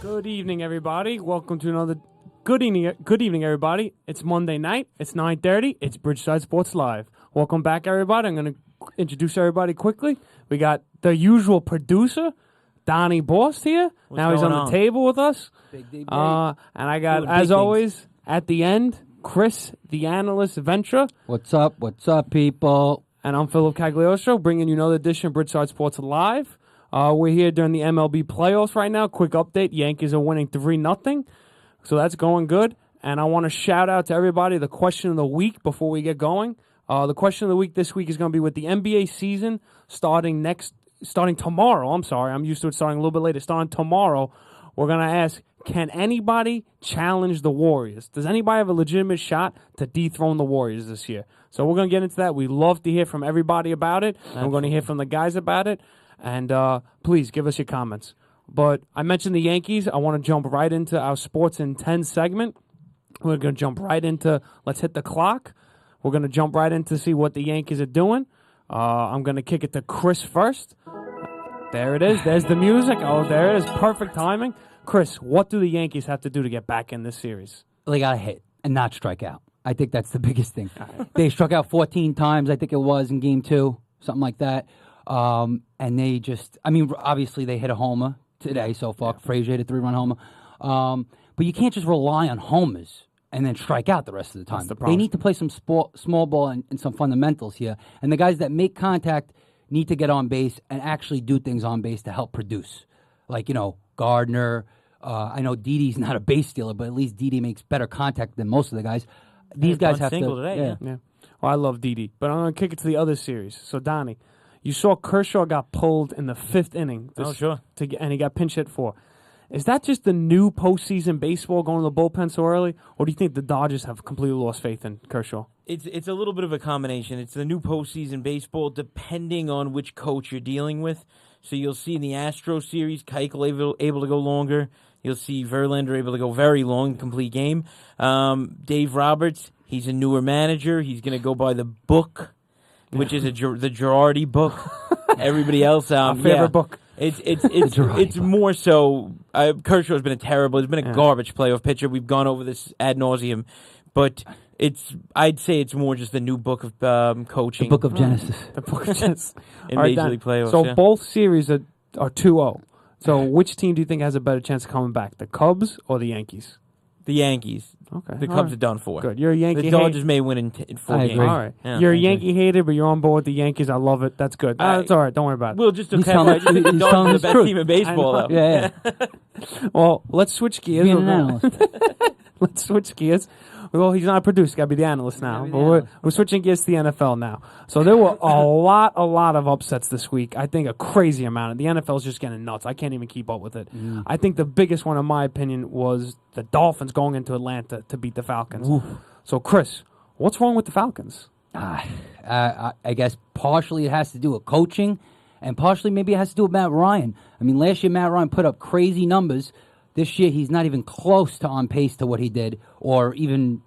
Good evening, everybody. Welcome to another good evening, everybody. It's Monday night. It's 9:30. It's Bridgeside Sports Live. Welcome back, everybody. I'm going to introduce everybody quickly. We got the usual producer, Donnie Boss here. Now he's on the table with us. Big D. And I got, as always, at the end, Chris, the analyst, Ventura. What's up? What's up, people? And I'm Philip Cagliostro, bringing you another edition of Bridgeside Sports Live. We're here during the MLB Playoffs right now. Quick update, Yankees are winning 3-0, so that's going good. And I want to shout out to everybody the question of the week before we get going. The question of the week this week is going to be with the NBA season starting tomorrow. I'm sorry, I'm used to it starting a little bit later. Starting tomorrow, we're going to ask, can anybody challenge the Warriors? Does anybody have a legitimate shot to dethrone the Warriors this year? So we're going to get into that. We love to hear from everybody about it. And we're going to hear from the guys about it. And please give us your comments. But I mentioned the Yankees. I want to jump right into our Sports in 10 segment. We're going to jump right into Let's Hit the Clock. We're going to jump right into see what the Yankees are doing. I'm going to kick it to Chris first. There it is. There's the music. Oh, there it is. Perfect timing. Chris, what do the Yankees have to do to get back in this series? They got to hit and not strike out. I think that's the biggest thing. They struck out 14 times, I think it was, in Game 2, something like that. And they just, obviously they hit a homer today so far. Yeah. Frazier hit a 3-run homer. But you can't just rely on homers and then strike out the rest of the time. They need to play some small ball and some fundamentals here. And the guys that make contact need to get on base and actually do things on base to help produce. Like, Gardner. I know Didi's not a base stealer, but at least Didi makes better contact than most of the guys. These guys have to. Today, yeah. Well, I love Didi, but I'm going to kick it to the other series. So, Donnie, you saw Kershaw got pulled in the 5th inning. Sure. And he got pinch hit for. Is that just the new postseason baseball going to the bullpen so early, or do you think the Dodgers have completely lost faith in Kershaw? It's a little bit of a combination. It's the new postseason baseball, depending on which coach you're dealing with. So you'll see in the Astro series, Keuchel able to go longer. You'll see Verlander able to go very long, complete game. Dave Roberts, he's a newer manager. He's going to go by the book, which is the Girardi book. Everybody else, our favorite book. It's more so. Kershaw's been He's been a garbage playoff pitcher. We've gone over this ad nauseum, but I'd say it's more just the new book of coaching. The book of Genesis. The book of Genesis. In Major League Playoffs. So both series are 2-0. So which team do you think has a better chance of coming back, the Cubs or the Yankees? The Yankees. Okay. The Cubs are done for. Good. You're a Yankee The Dodgers may win in 4 games. Agree. All right. Yeah, you're a Yankee hater, but you're on board with the Yankees. I love it. That's good. That's all right. Don't worry about it. We'll just He's okay. I just think the he's Dodgers telling are the his best truth. team in baseball, though. Yeah. Well, let's switch gears. Being an analyst. Let's switch gears. Well, he's not a producer. Got to be the analyst now. But we're switching gears to the NFL now. So there were a lot of upsets this week. I think a crazy amount. The NFL is just getting nuts. I can't even keep up with it. I think the biggest one, in my opinion, was the Dolphins going into Atlanta to beat the Falcons. Oof. So, Chris, what's wrong with the Falcons? I guess partially it has to do with coaching, and partially maybe it has to do with Matt Ryan. Last year Matt Ryan put up crazy numbers. This year, he's not even close to on pace to what he did, or even,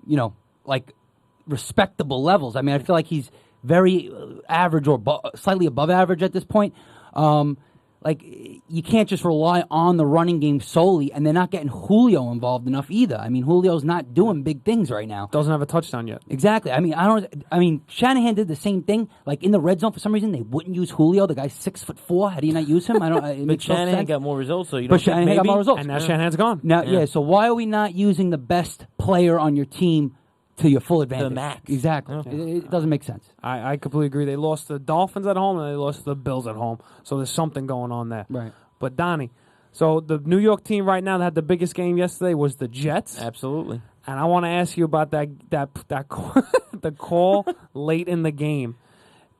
respectable levels. I feel like he's very average or slightly above average at this point. You can't just rely on the running game solely, and they're not getting Julio involved enough either. Julio's not doing big things right now. Doesn't have a touchdown yet. Exactly. Shanahan did the same thing. Like in the red zone, for some reason, they wouldn't use Julio. The guy's 6'4". How do you not use him? But Shanahan got more results, so you don't. But Shanahan got more results, and now Shanahan's gone. Now, So why are we not using the best player on your team to your full advantage? The max. Exactly. Okay. It doesn't make sense. I completely agree. They lost the Dolphins at home, and they lost the Bills at home. So there's something going on there. Right. But, Donnie, so the New York team right now that had the biggest game yesterday was the Jets. Absolutely. And I want to ask you about that call, the call late in the game.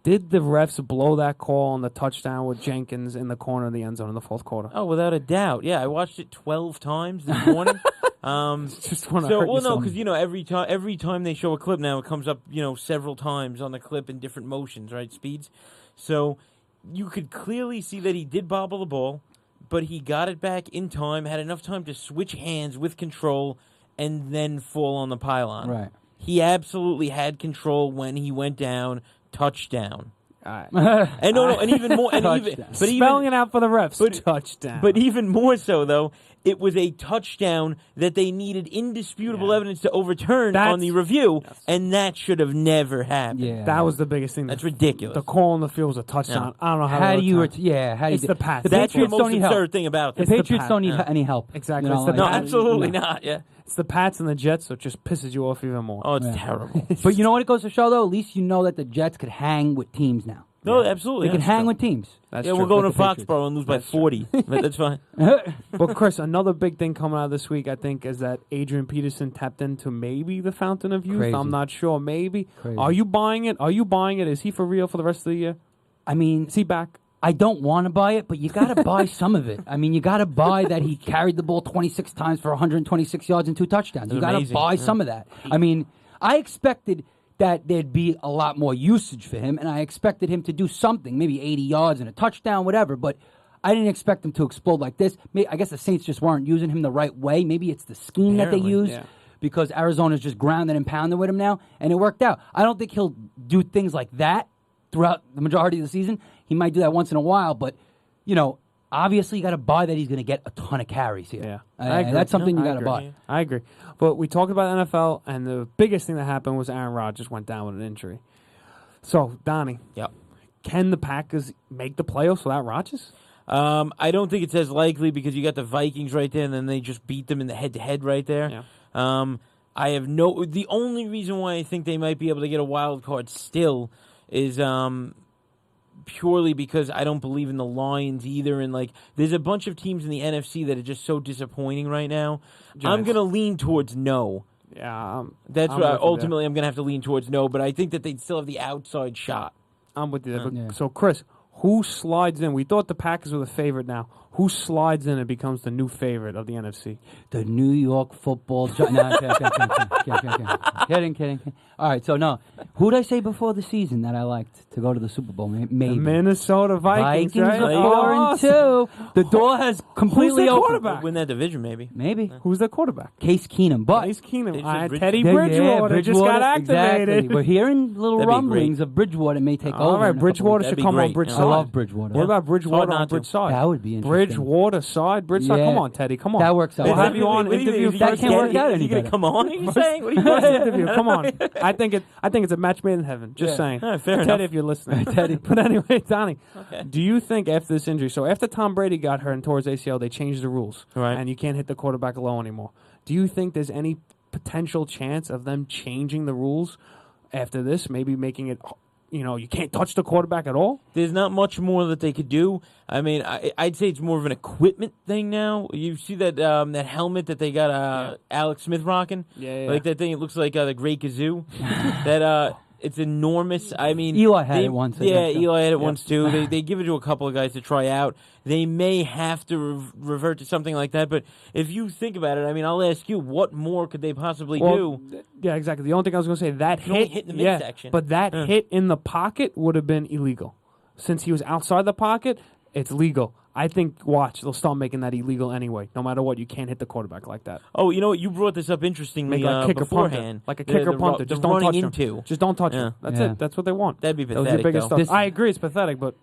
Did the refs blow that call on the touchdown with Jenkins in the corner of the end zone in the fourth quarter? Oh, without a doubt. Yeah, I watched it 12 times this morning. Just want to hurt you because every time they show a clip now, it comes up several times on the clip in different motions, right, speeds. So you could clearly see that he did bobble the ball, but he got it back in time, had enough time to switch hands with control, and then fall on the pylon. Right. He absolutely had control when he went down. Touchdown. And and even more, Spelling it out for the refs. Touchdown. But even more so, though, it was a touchdown that they needed indisputable evidence to overturn on the review, and that should have never happened. Yeah. That was the biggest thing. That's ridiculous. The call on the field was a touchdown. I don't know how do you? it's The Pats. That's the Patriots most don't need help. absurd thing about The this. Patriots don't need any help. Exactly. You know, It's the No, Pats. absolutely not. Yeah. It's the Pats and the Jets, so it just pisses you off even more. Oh, it's terrible. But you know what it goes to show, though? At least you know that the Jets could hang with teams now. No, absolutely. They can hang with teams. That's we'll true. go Like to the Foxborough and lose by 40. But that's fine. But Chris, another big thing coming out this week, I think, is that Adrian Peterson tapped into maybe the fountain of youth. Crazy. I'm not sure. Maybe. Crazy. Are you buying it? Is he for real for the rest of the year? I mean, Is he back? I don't want to buy it, but you got to buy some of it. I mean, you got to buy that he carried the ball 26 times for 126 yards and 2 touchdowns. You got to buy some of that. I mean, I expected that there'd be a lot more usage for him, and I expected him to do something, maybe 80 yards and a touchdown, whatever, but I didn't expect him to explode like this. I guess the Saints just weren't using him the right way. Maybe it's the scheme that they used because Arizona's just grounded and pounded with him now, and it worked out. I don't think he'll do things like that throughout the majority of the season. He might do that once in a while, but, obviously you got to buy that he's going to get a ton of carries here. Yeah, I agree. That's something you got to buy. I agree. But we talked about NFL, and the biggest thing that happened was Aaron Rodgers went down with an injury. So, Donnie, can the Packers make the playoffs without Rodgers? I don't think it's as likely because you got the Vikings right there, and then they just beat them in the head-to-head right there. Yeah. The only reason why I think they might be able to get a wild card still is purely because I don't believe in the Lions either, and there's a bunch of teams in the NFC that are just so disappointing right now. I'm gonna lean towards no. Yeah, that's what ultimately I'm gonna have to lean towards no, but I think that they'd still have the outside shot. I'm with you there. So, Chris, who slides in? We thought the Packers were the favorite now. Who slides in and becomes the new favorite of the NFC? The New York Football Giants. No, kidding. All right, so no. Who did I say before the season that I liked to go to the Super Bowl? Maybe. The Minnesota Vikings, right? are 4-2. The door has completely opened. Quarterback? Win that division, maybe. Maybe. Who's their quarterback? Case Keenum. But Case Keenum. Bridgewater. Teddy Bridgewater just got activated. Exactly. We're hearing little That'd be rumblings of Bridgewater may take over. All right, in a Bridgewater That'd should be come on great. Bridgeside. I love Bridgewater. What about Bridgewater Hard on not to. Bridgeside? That would be interesting. Bridgewater side, Bridgeside. Yeah. Come on, Teddy. Come on. That works out. We'll Well, have you on interview That first. can't work out Are any you going to better. come on? Are you saying? What are you First doing? interview. Come on. I think it's a match made in heaven. Just saying. Fair Teddy, enough. if you're listening. Teddy. But anyway, Donnie, Okay. do you think after this injury, so after Tom Brady got hurt and tore his ACL, they changed the rules, Right. and you can't hit the quarterback low anymore. Do you think there's any potential chance of them changing the rules after this, maybe making it, you can't touch the quarterback at all? There's not much more that they could do. I mean, I'd say it's more of an equipment thing now. You see that that helmet that they got Alex Smith rocking? Yeah. Like that thing, it looks like the Great Kazoo. That it's enormous. I mean, Eli had it once, I Yeah, think so. Eli had it once too. They give it to a couple of guys to try out. They may have to revert to something like that. But if you think about it, I mean, I'll ask you, what more could they possibly do? Yeah, exactly. The only thing I was going to say, that You only hit, hit in the midsection. but that hit in the pocket would have been illegal. Since he was outside the pocket, it's legal. I think, they'll start making that illegal anyway. No matter what, you can't hit the quarterback like that. Oh, you know what? You brought this up interestingly Make like a kicker beforehand. punter. Like a kicker punter. Just don't touch into. him. Just don't touch him. That's it. That's what they want. That'd be That was pathetic, your biggest though. stuff. I agree, it's pathetic, but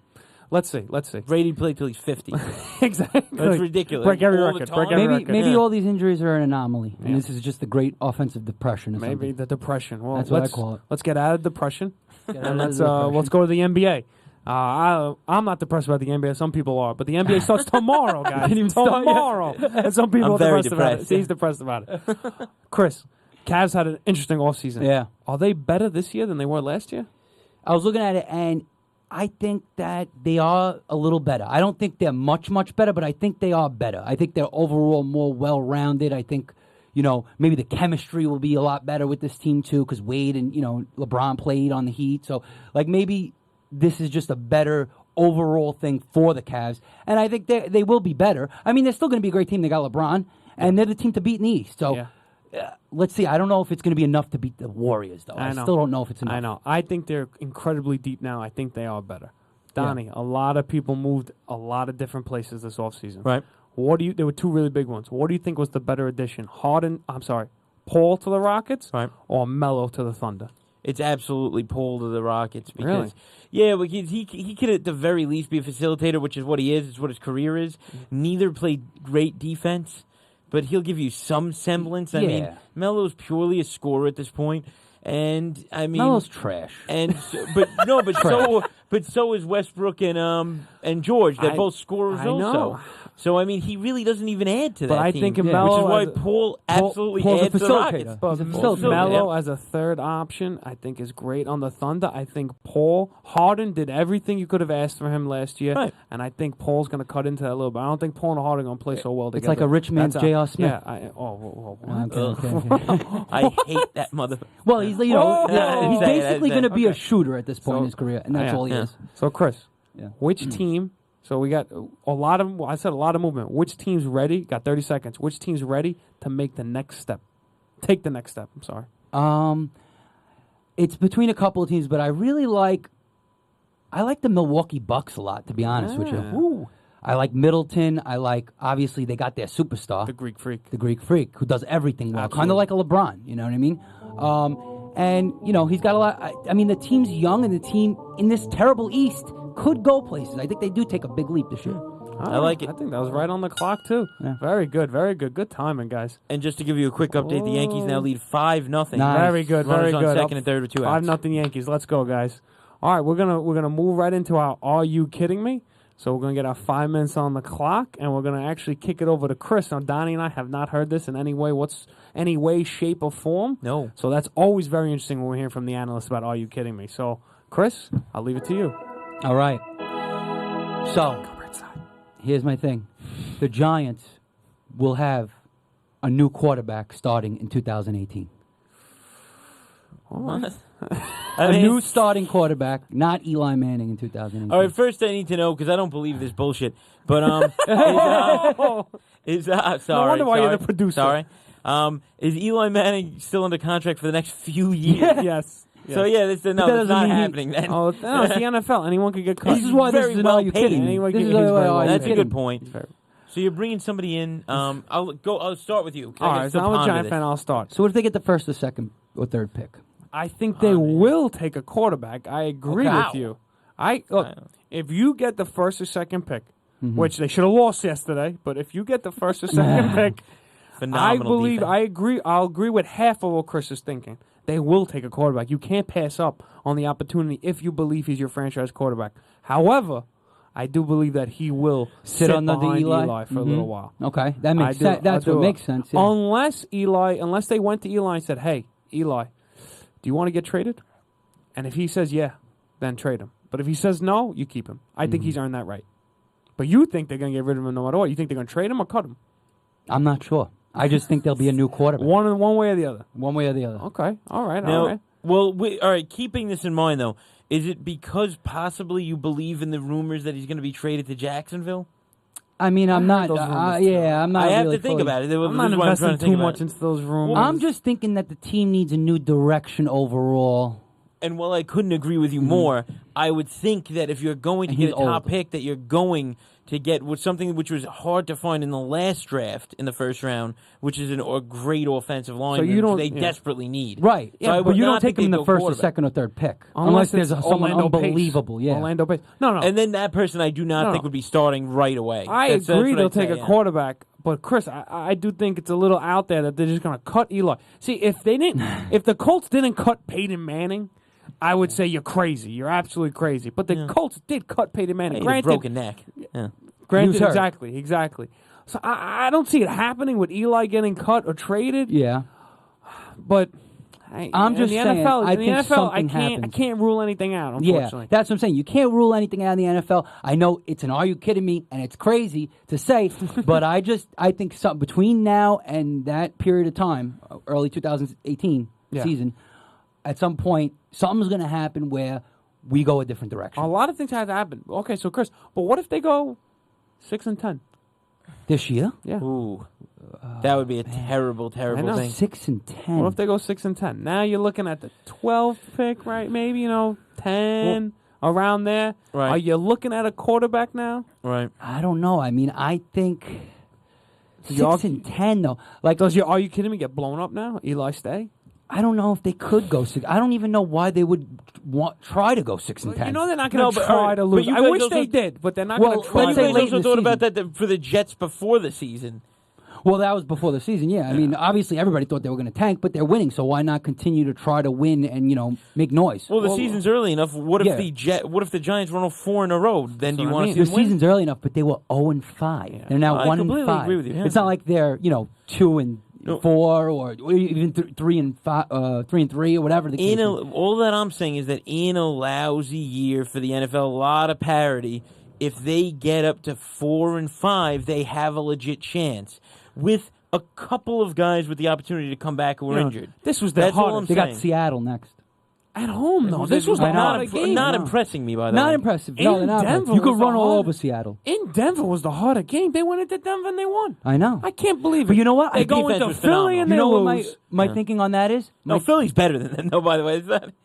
let's see. Brady played till he's 50. Exactly. That's ridiculous. Break every All the record. time. Break every record. Maybe all these injuries are an anomaly, and this is just the great offensive depression or Maybe something. the depression. Well, That's what I call it. Let's get out of depression, out and of let's the depression. let's go to the NBA. I'm not depressed about the NBA. Some people are, but the NBA starts tomorrow, guys. Tomorrow, and some people I'm are very depressed about it. depressed. See, he's depressed about it. Chris, Cavs had an interesting offseason. Yeah. Are they better this year than they were last year? I was looking at it, and I think that they are a little better. I don't think they're much better, but I think they are better. I think they're overall more well-rounded. I think, maybe the chemistry will be a lot better with this team, too, because Wade and, LeBron played on the Heat. So, maybe this is just a better overall thing for the Cavs. And I think they will be better. I mean, they're still going to be a great team. They got LeBron, and they're the team to beat in the East. So, let's see. I don't know if it's going to be enough to beat the Warriors, though. I still don't know if it's enough. I know. I think they're incredibly deep now. I think they are better. Donnie, a lot of people moved a lot of different places this offseason. Right. There were two really big ones. What do you think was the better addition? Paul to the Rockets, Right. or Melo to the Thunder? it's absolutely Paul to the Rockets. Because, Really? Yeah, but he could at the very least be a facilitator, which is what he is. It's what his career is. Neither played great defense, but he'll give you some semblance. I mean, Melo's purely a scorer at this point. And I mean, Melo's trash. And so is Westbrook and George. They're both scorers also. Know. So I mean, he really doesn't even add to that. But I team, think which is Melo why as a- Paul absolutely Paul's a adds to the facilitator. Rockets. But He's a facilitator. Melo as a third option, I think, is great on the Thunder. I think Paul Harden did everything you could have asked for him last year, Right. and I think Paul's going to cut into that a little bit. I don't think Paul and Harden are going to play so well together. It's like a rich man's J.R. Smith. Yeah. What? Okay. I hate that mother. Well, he's he's That's basically it. going to be a Okay. shooter at this point in So- his career, and that's all he is. So, Chris, Yeah. which team? So we got a lot of. I said a lot of movement. Which team's ready? Got 30 seconds. Which team's ready to make the next step? Take the next step. I'm sorry. It's between a couple of teams, but I like the Milwaukee Bucks a lot, to be honest with you. Yeah. Ooh. I like Middleton. I like, obviously, they got their superstar, The Greek Freak. the Greek Freak, who does everything well, kind Absolutely. of like a LeBron, you know what I mean? And, he's got a lot. I mean, the team's young, and the team in this terrible East could go places. I think they do take a big leap this year. I like it. I think that was right on the clock, too. Yeah. Very good. Very good. Good timing, guys. And just to give you a quick update, the Yankees now lead 5-0. Nice. Very good. Very Runners on good. second and third with 2 outs. 5-0 Yankees. Let's go, guys. All right, we're gonna move right into our Are You Kidding Me? So we're gonna get our 5 minutes on the clock, and we're gonna actually kick it over to Chris. Now, Donnie and I have not heard this in any way, shape, or form. No. So that's always very interesting when we hear from the analysts about Are You Kidding Me? So, Chris, I'll leave it to you. All right. So, here's my thing. The Giants will have a new quarterback starting in 2018. What? A new starting quarterback, not Eli Manning in 2018. All right, first I need to know, because I don't believe this bullshit, but sorry. No wonder why you're sorry, the producer. Sorry. Is Eli Manning still under contract for the next few years? Yes. So that's doesn't not mean he- happening then. Oh, no, it's the NFL. Anyone could get cut. This is why this very is an well Are You paid. Kidding Me? Anyone This can- is he's why very Are well You That's a Kidding good Me? point. So you're bringing somebody in. I'll start with you. All right, so I'm a Giant fan. I'll start. So what if they get the first or second or third pick? I think they will take a quarterback. I agree Okay. with you. Look, if you get the first or second pick, which they should have lost yesterday, but if you get the first or second pick, Phenomenal defense. I'll agree with half of what Chris is thinking. They will take a quarterback. You can't pass up on the opportunity if you believe he's your franchise quarterback. However, I do believe that he will sit under the behind Eli? for a little while. Okay, that makes I do- sense. That's I do. what makes sense. Yeah. Unless they went to Eli and said, "Hey, Eli, do you want to get traded?" And if he says yeah, then trade him. But if he says no, you keep him. I think he's earned that right. But you think they're going to get rid of him no matter what? You think they're going to trade him or cut him? I'm not sure. I just think there'll be a new quarterback. One way or the other. One way or the other. Okay. All right. Now, all right. all right. Keeping this in mind, though, is it because possibly you believe in the rumors that he's going to be traded to Jacksonville? I mean, I'm not. those rumors, too. I'm not. I have really to think fully- about it. I'm not investing too much into those rumors. I'm just thinking that the team needs a new direction overall. And while I couldn't agree with you more, I would think that if you're going to And get he's a top old. pick, that you're going to get something which was hard to find in the last draft in the first round, which is a great offensive line you don't- they yeah. desperately need. Right. So I but would you don't not take think him in they'd the go first or quarterback. second or third pick. Unless there's it's someone Orlando Pace. unbelievable. Yeah. Orlando Pace. No. And then that person I do not No. think would be starting right away. I That's agree what they'll I'd take say, a yeah. quarterback, but Chris, I do think it's a little out there that they're just going to cut Eli. See, if the Colts didn't cut Peyton Manning, I would say you're crazy. You're absolutely crazy. But the Colts did cut Peyton Manning. He had a broken neck. Yeah. Granted, He was hurt. exactly. So I don't see it happening with Eli getting cut or traded. Yeah. But I'm just in the saying, NFL, I in the think NFL, something I happens. can't rule anything out. Yeah, Unfortunately, that's what I'm saying. You can't rule anything out in the NFL. I know it's an "Are you kidding me?" and it's crazy to say, but I think between now and that period of time, early 2018 season, at some point something's going to happen where we go a different direction. a lot of things have to happen. Okay, so Chris, but what if they go 6-10 This year, Yeah. Ooh. That would be a terrible, I terrible know. thing. 6-10. What if they go 6-10? Now you're looking at the 12th pick, right? Maybe 10 around there. Right. Are you looking at a quarterback now? Right. I don't know. I mean, I think Y'all- 6-10 though. Like, Are you kidding me? Get blown up now? Eli stay? I don't know if they could go 6. I don't even know why they would try to go 6-10. You know they're not going to try to lose. I wish they did, but they're not going to try. But you say guys late also in the thought about season. that for the Jets before the season. Well, that was before the season, yeah. I mean, obviously everybody thought they were going to tank, but they're winning, so why not continue to try to win and, make noise? Well, the season's early enough. What if the Giants run 4 in a row? Then do you want to see The them win? season's early enough, but they were 0-5. Yeah. They're now I 1-5. completely agree with you, yeah. It's not like they're 2-4 or even 3-3 or whatever the case. All that I'm saying is that in a lousy year for the NFL, a lot of parity. If they get up to 4-5, they have a legit chance with a couple of guys with the opportunity to come back who were injured. This was the That's all I'm hardest. They got saying. Seattle next. At home, though. This was the hardest game. Not impressing me, by the way. Not impressive. No, In they're not Denver impressive. You could was the run all hard- over Seattle. In Denver was the harder game. They went into Denver and they won. I know. I can't believe it. But you know what? They I go defense into was Philly phenomenal. and You they know what lose. my thinking on that is? No, Philly's better than them, though, by the way.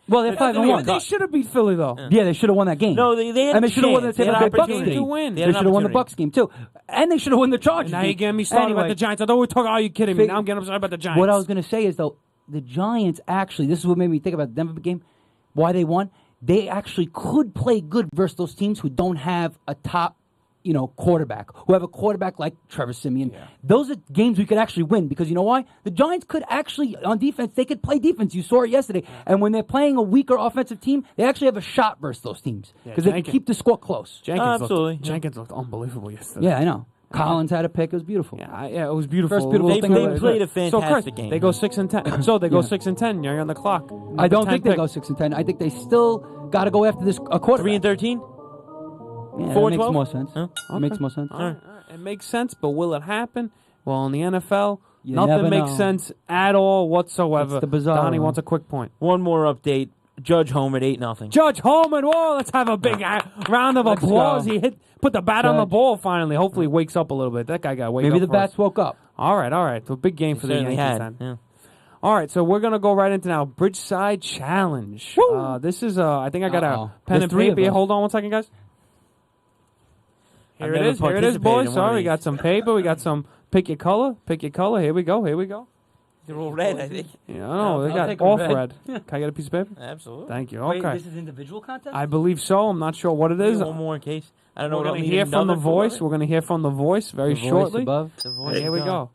Well, they're 5-1. They should have beat Philly, though. Yeah, they should have won that game. No, they had and a they should have won the chance. They had Tampa an Bay Bucks opportunity game. to win. They They had an should have won the opportunity. Bucks game too, and they should have won the Chargers. Now game. you're getting me started about Anyway, the Giants. I thought we were talking. Are you kidding me? Fig- Now I'm getting upset about the Giants. What I was going to say is though, the Giants actually. This is what made me think about the Denver game. Why they won? They actually could play good versus those teams who don't have a top, quarterback. Who have a quarterback like Trevor Siemian. Yeah. Those are games we could actually win because you know why? The Giants could actually on defense. They could play defense. You saw it yesterday. And when they're playing a weaker offensive team, they actually have a shot versus those teams because they can Jenkins. keep the score close. Absolutely. Jenkins looked unbelievable yesterday. Yeah, I know. Collins had a pick. It was beautiful. Yeah, it was beautiful. First beautiful Little thing thing they like played that. a So, fantastic Chris, game. They go 6-10. So they go 6-10. You're on the clock. I don't Number think 10 they go 6-10. I think they still got to go after this quarterback. 3-13. Yeah, that 4-12? makes more sense. Huh? It makes more sense. All right. It makes sense, but will it happen? Well, in the NFL, You nothing never makes know. sense at all whatsoever. It's the bizarre Donnie one. wants a quick point. One more update. Judge home at 8-0. Judge Holman, whoa, let's have a big round of Let's applause. go. He put the bat on the Judge. ball finally. Hopefully he wakes up a little bit. That guy got wake Maybe up the first. bats woke up. All right. So big game for the Certainly Yankees had. then. Yeah. All right, so we're going to go right into now Bridgeside Challenge. This is, I think I got Uh-oh. a pen There's and three of paper here. us. Hold on one second, guys. I've Here it never is, boys. participated in one Sorry, of we got these. some paper. We got some pick your color. Here we go. They're all red, I think. Yeah, no, they I'll got take a off red. red. Can I get a piece of paper? Absolutely. Thank you. Okay. is individual contest? I believe so. I'm not sure what it is. One more in case. I don't know We're what I'll going to need hear from the another for voice. it. We're going to hear from the voice very The voice shortly. above. The voice. Here we go.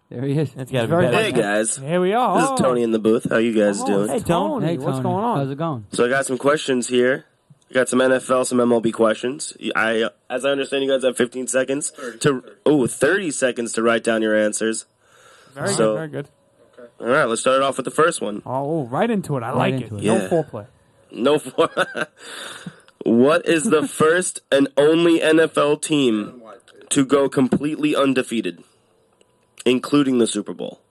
There he is. That's got to be very better. Hey guys, Here we are. this is Tony in the booth. How you guys doing? Hey, Tony. Hey, What's Tony. going on? How's it going? So I got some questions here. I got some NFL, some MLB questions. As I understand, you guys have 15 seconds 30 seconds to write down your answers. Very So- good, very good. All right, let's start it off with the first one. Oh, right into it. I like into it. it. No Yeah. foreplay. No, what is the first and only NFL team to go completely undefeated, including the Super Bowl?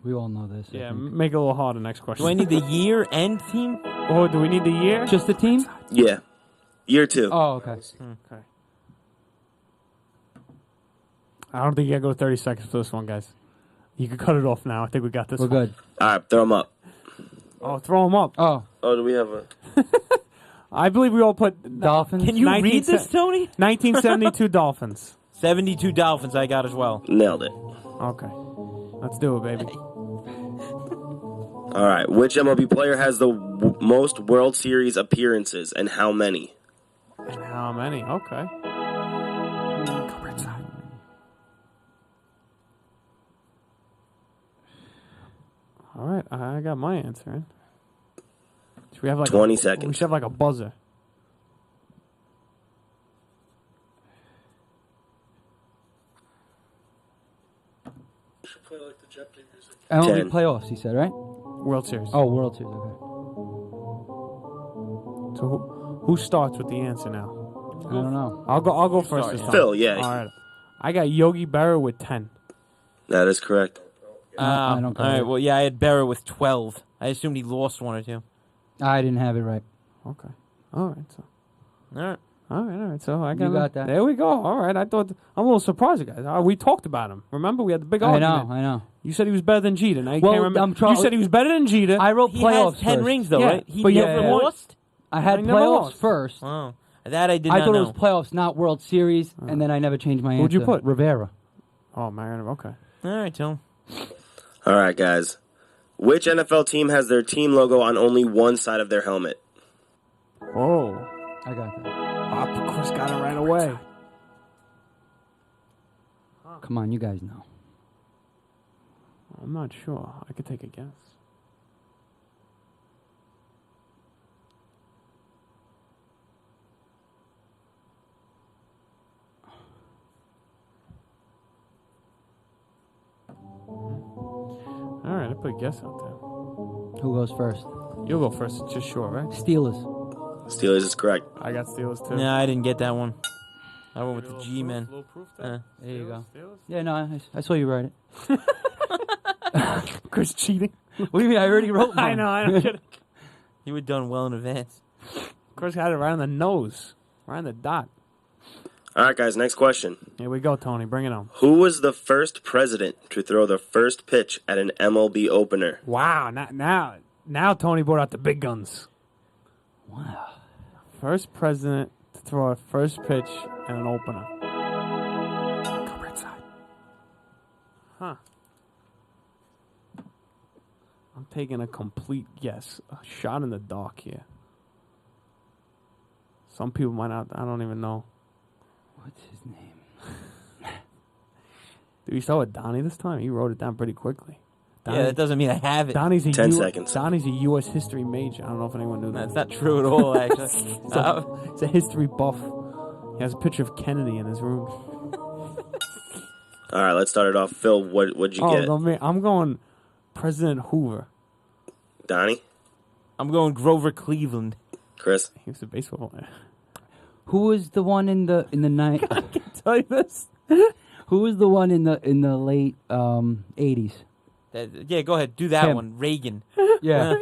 We all know this. I Yeah, think. make it a little harder. Next question. Do I need the year and team? Oh, do we need the year? Just the team? Yeah, year 2. Oh, okay. Okay. I don't think you got to go 30 seconds for this one, guys. You can cut it off now. I think we got this We're one. good. All right, throw them up. Oh, throw them up. Oh, Oh, do we have a? I believe we all put Dolphins. Can you 19 read this, se- Tony? 1972 Dolphins. 72 Dolphins I got as well. Nailed it. Okay. Let's do it, baby. All right, which MLB player has the most World Series appearances and how many? And how many? Okay. All right, I got my answer in. Should we have like 20 We seconds. should have like a buzzer. MLB 10. playoffs, he said, right? World Series. Oh, World Series, okay. So who starts with the answer now? I don't know. I'll go first this time. Phil, yeah. All right. I got Yogi Berra with 10. That is correct. I don't all got right, it. well, yeah, I had Berra with 12. I assumed he lost one or two. I didn't have it right. Okay. All right. So. All right. All right. So I got, You got that. There we go. All right. I'm a little surprised, guys. We talked about him. Remember, we had the big I argument. know. You said he was better than Jeter. Now you Well, can't remember. I'm trying- You said he was better than Jeter. I wrote He playoffs has 10 first. rings, though, Yeah, right? He but you never yeah. lost? I had I never playoffs lost. first. Oh, that I did I not thought know. it was playoffs, not World Series, and then I never changed my answer. Who'd you put? Rivera. Oh man. Okay. All right, Tom. All right, guys. Which NFL team has their team logo on only one side of their helmet? Oh. I got that. Oh, Chris got it right away. Come on, you guys know. I'm not sure. I could take a guess. All right, I put a guess out there. Who goes first? You'll go first, just sure, right? Steelers. Steelers is correct. I got Steelers too. No, I didn't get that one. I went with the G men. There you go. Yeah, no, I saw you write it. Chris cheating. What do you mean? I already wrote mine. I know. Kidding. You were done well in advance. Chris had it right on the nose, right on the dot. All right, guys, next question. Here we go, Tony. Bring it on. Who was the first president to throw the first pitch at an MLB opener? Wow, now Tony brought out the big guns. Wow. First president to throw a first pitch at an opener. Go Bridgeside. Huh. I'm taking a complete guess. A shot in the dark here. Some people might not. I don't even know. What's his name? Did we start with Donnie this time? He wrote it down pretty quickly. Yeah, that doesn't mean I have it. Donnie's a 10 seconds. Donnie's a U.S. history major. I don't know if anyone knew that. That's not true at all, actually. He's a history buff. He has a picture of Kennedy in his room. All right, let's start it off. Phil, what'd you get? No, man, I'm going President Hoover. Donnie? I'm going Grover Cleveland. Chris? He was a baseball player. Who was the one in the night? I can tell you this. Who was the one in the late 80s? Yeah, go ahead. Do that Him. one. Reagan. Yeah,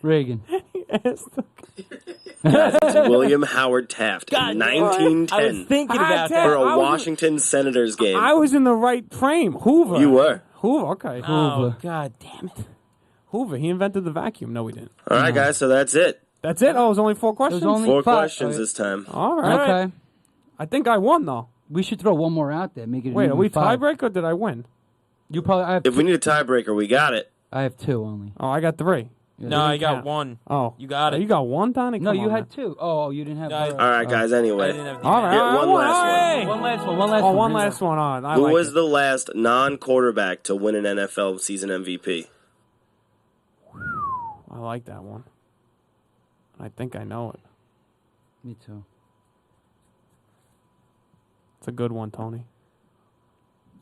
Reagan. Guys, it's William Howard Taft in I was 1910 thinking about Taft. that. for a I was- Washington Senators game. I was in the right frame. Hoover. You were. Hoover, okay. Oh, Hoover. God damn it. Hoover. He invented the vacuum. No, he didn't. All right, guys, so that's it. That's it? Oh, it was only 4 questions? only- 4 Five. questions this time. All right. Okay. I think I won, though. We should throw one more out there. Make it. Wait, an are we even 5. tiebreak or did I win? You probably. If we need a tiebreaker, we got it. I have 2 only. Oh, I got 3. Yeah. No, I didn't got count. one. Oh. You got it. You got one, Donnie? No, Come you on, had 2. Oh, you didn't have. No, I- All right, guys, I anyway. didn't have the All right. Yeah, I one won. last All one. right. One last one. One last Oh, one. one last one. All right. I Who like was it. the last non-quarterback to win an NFL season MVP? I like that one. I think I know it. Me too. It's a good one, Tony.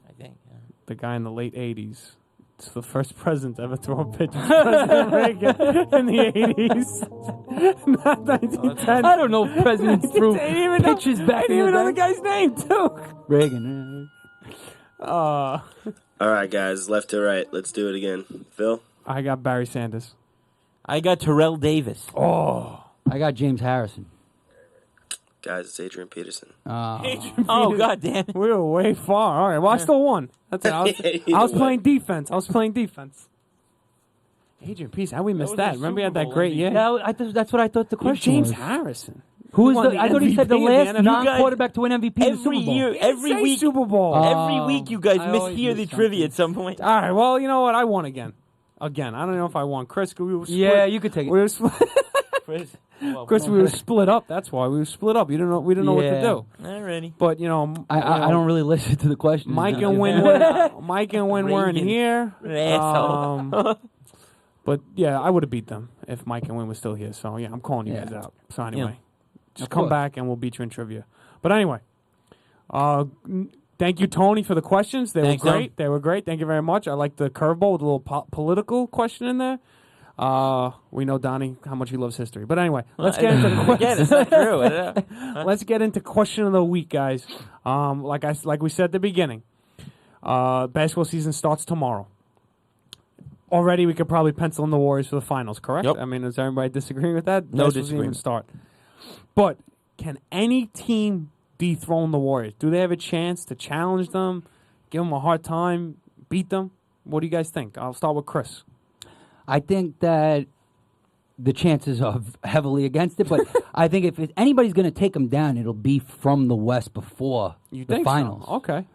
I think. Yeah. The guy in the late 80s. It's the first president to ever throw a pitch. President Reagan in the 80s. Not 1910. I don't know if presidents threw I didn't even know- pitches I back didn't in even know the the day. guy's name, too. Reagan. All right, guys, left to right. Let's do it again. Phil? I got Barry Sanders. I got Terrell Davis. Oh. I got James Harrison. Guys, it's Adrian Peterson. Oh, God damn it. We were way far. All right. Well, I still won. That's it. I was playing defense. Adrian Peace. How we missed was that? a Remember he had Super that Bowl great MVP. year? That's what I thought the question James was. Harrison. Who was won the? I thought he said the MVP of last NFL. non-quarterback to win MVP in the Super Every Bowl. year, every Say week, Super Bowl. every week, you guys I always mishear the miss trivia at some point. All right. Well, you know what? I won again. I don't know if I won. Chris, we were split. Yeah, you could take it. We were split. Chris, we were split up. That's why we were split up. You didn't know. We didn't know what to Yeah. do. Alrighty. But you know, I don't really listen to the questions. Mike now. and Win weren't Reagan. here. Asshole. But yeah, I would have beat them if Mike and Win was still here. So yeah, I'm calling you Yeah. guys out. So anyway, just Of come course. back and we'll beat you in trivia. But anyway, thank you, Tony, for the questions. They Thanks, were great. They were great. Thank you very much. I like the curveball with a little political question in there. We know Donnie how much he loves history. But anyway, let's get into the Again, questions. it's not true. I don't know. Let's get into question of the week, guys. Like we said at the beginning, basketball season starts tomorrow. Already, we could probably pencil in the Warriors for the finals, correct? Yep. I mean, is everybody disagreeing with that? No Basketball season disagreement. even start. But can any team dethrone the Warriors? Do they have a chance to challenge them, give them a hard time, beat them? What do you guys think? I'll start with Chris. I think that the chances are heavily against it, but I think if anybody's going to take them down, it'll be from the West before You the think finals. so? Okay.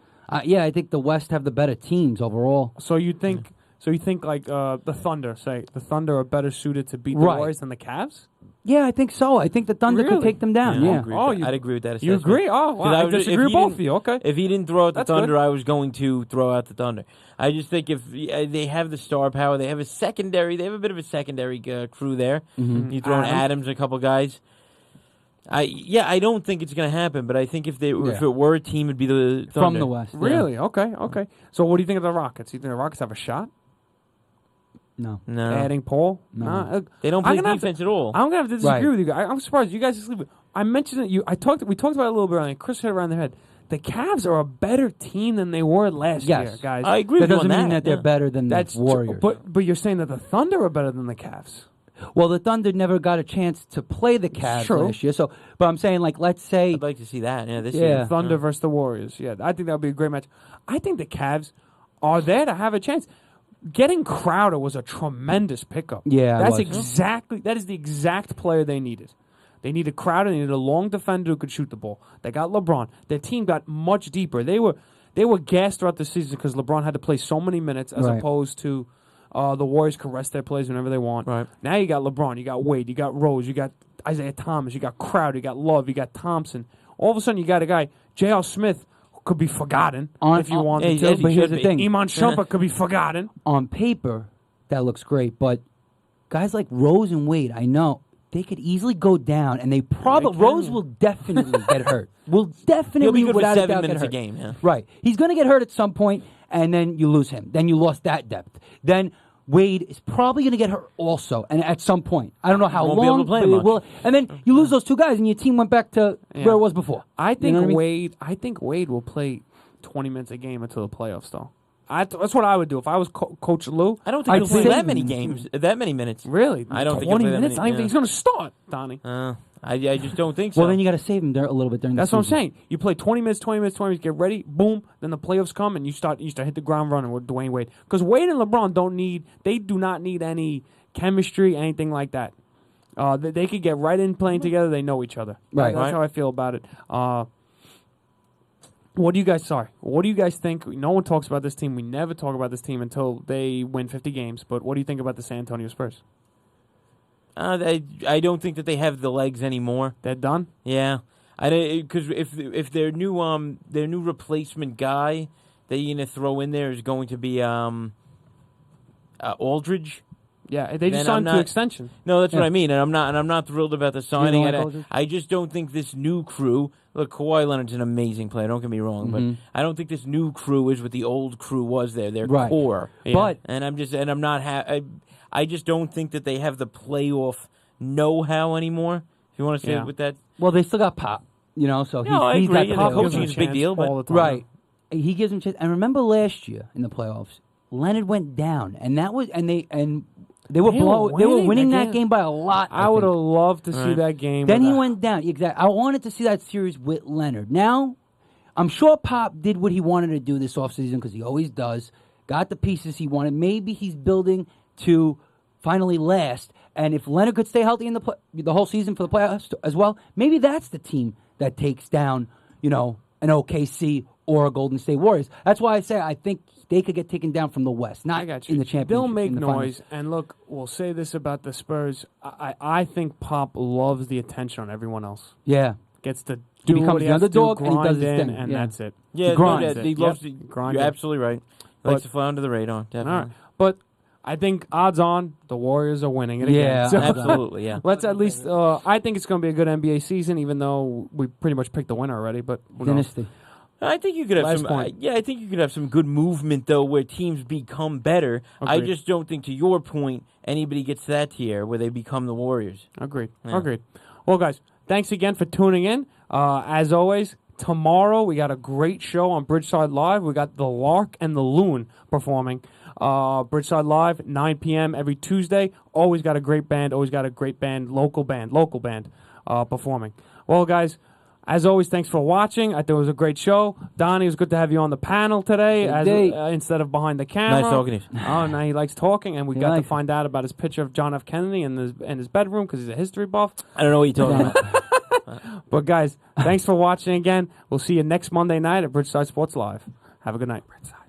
Yeah, I think the West have the better teams overall. So you think So you think like the Thunder, say the Thunder are better suited to beat the Right. Warriors than the Cavs? Yeah, I think so. I think the Thunder Really? could take them down. Yeah. I'd agree with that You assessment. agree? Oh, 'Cause wow. I was just- disagree if with he both didn't- of you. Okay. If he didn't throw out the That's good. Thunder, I was going to throw out the Thunder. I just think if they have the star power, they have a secondary. They have a bit of a secondary crew there. You throw in Adams, a couple guys. I don't think it's going to happen, but I think if it were a team, it'd be the Thunder. From the West. Really? Okay. Okay. So what do you think of the Rockets? You think the Rockets have a shot? No. No, Adding Paul? No. Nah. they don't I'm play gonna have defense at all. I'm gonna have to disagree Right. with you guys. I'm surprised you guys are sleeping. I mentioned it. We talked about it a little bit earlier. Chris hit it around the head. The Cavs are a better team than they were last Yes. year, guys. I agree That with you doesn't on mean that they're yeah. better than That's the Warriors. But you're saying that the Thunder are better than the Cavs. Well, the Thunder never got a chance to play the Cavs True. last year. So, but I'm saying, like, let's say, I'd like to see that. Yeah, this Yeah. year. Thunder versus the Warriors. Yeah, I think that would be a great match. I think the Cavs are there to have a chance. Getting Crowder was a tremendous pickup. Yeah, it that is the exact player they needed. They needed Crowder. They needed a long defender who could shoot the ball. They got LeBron. Their team got much deeper. They were gassed throughout the season because LeBron had to play so many minutes as Right. opposed to the Warriors could rest their players whenever they want. Right. Now you got LeBron. You got Wade. You got Rose. You got Isaiah Thomas. You got Crowder. You got Love. You got Thompson. All of a sudden you got a guy, J.R. Smith, who could be forgotten if you wanted yeah, to. but here's the thing. Iman Shumpert could be forgotten. on paper, that looks great. But guys like Rose and Wade, I know, they could easily go down, and Rose will definitely get hurt. Will definitely, He'll be good for without a 7 doubt, get minutes a hurt. game. Yeah. Right. He's going to get hurt at some point, and then you lose him. Then you lost that depth. Then Wade is probably going to get hurt also, and at some point. I don't know how Won't be able long, to play but it much. will. And then you lose those two guys, and your team went back to where it was before. I think You know what I mean? Wade will play 20 minutes a game until the playoffs, though. That's what I would do if I was Coach Lou. I don't think I'd he'll play say- that many games, that many minutes. Really? I don't think 20 he'll play that minutes. many, I think he's going to start, Donnie. I just don't think so. Well, then you got to save him there a little bit during That's the what I'm season. saying. You play 20 minutes, get ready, boom, then the playoffs come and you start hit the ground running with Dwayne Wade. Because Wade and LeBron do not need any chemistry, anything like that. They could get right in playing together. They know each other. Right. That's how I feel about it. What do you guys think? No one talks about this team. We never talk about this team until they win 50 games. But what do you think about the San Antonio Spurs? I don't think that they have the legs anymore. They're done? Yeah, because if their new replacement guy that you're gonna throw in there is going to be Aldridge. Yeah, they just Then I'm signed not- to extension. No, that's what Yeah. I mean, and I'm not thrilled about the signing. like I, Aldridge? I just don't think this new crew. Look, Kawhi Leonard's an amazing player. Don't get me wrong, but I don't think this new crew is what the old crew was. Their Right. core. Yeah. But And I'm not. I just don't think that they have the playoff know-how anymore. If you want to say Yeah. it with that, well, they still got Pop, so No, I he's agree. that Yeah, Pop. the coaching is a big deal, but all the time. Right. He gives him chance. And remember last year in the playoffs, Leonard went down, and that was they were winning that game by a lot. I would have think. loved to see Right. that game. Then with he a- went down. Exactly. I wanted to see that series with Leonard. Now, I'm sure Pop did what he wanted to do this offseason because he always does. Got the pieces he wanted. Maybe he's building to finally last. And if Leonard could stay healthy in the whole season for the playoffs as well, maybe that's the team that takes down, an OKC or a Golden State Warriors. That's why I say I think they could get taken down from the West, not I got you. in the championship. They'll make in the finals. noise. And look, we'll say this about the Spurs. I think Pop loves the attention on everyone else. Yeah. Gets to He do becomes what he the has to do, underdog, and he grind does his in, thing. and Yeah. that's it. yeah, grinds he it. loves Yep. to. Grind You're it. absolutely right. Likes to fly under the radar. Definitely. All right. But I think odds on the Warriors are winning it Yeah, again. So Absolutely, yeah. let's at least. I think it's going to be a good NBA season, even though we pretty much picked the winner already. But who knows? Dynasty. I think you could have Last some. point. I think you could have some good movement though, where teams become better. I Agreed. just don't think, to your point, anybody gets to that tier where they become the Warriors. Agreed. Yeah. Agreed. Well, guys, thanks again for tuning in. As always, tomorrow we got a great show on Bridgeside Live. We got the Lark and the Loon performing. Bridgeside Live, 9 p.m. every Tuesday. Always got a great band. Always got a great band, local band performing. Well, guys, as always, thanks for watching. I thought it was a great show. Donnie, it was good to have you on the panel today instead of behind the camera. Nice talking to you. Oh, now he likes talking, and we He got to likes it. find out about his picture of John F. Kennedy in his bedroom because he's a history buff. I don't know what you're talking about. But guys, thanks for watching again. We'll see you next Monday night at Bridgeside Sports Live. Have a good night. Bridgeside.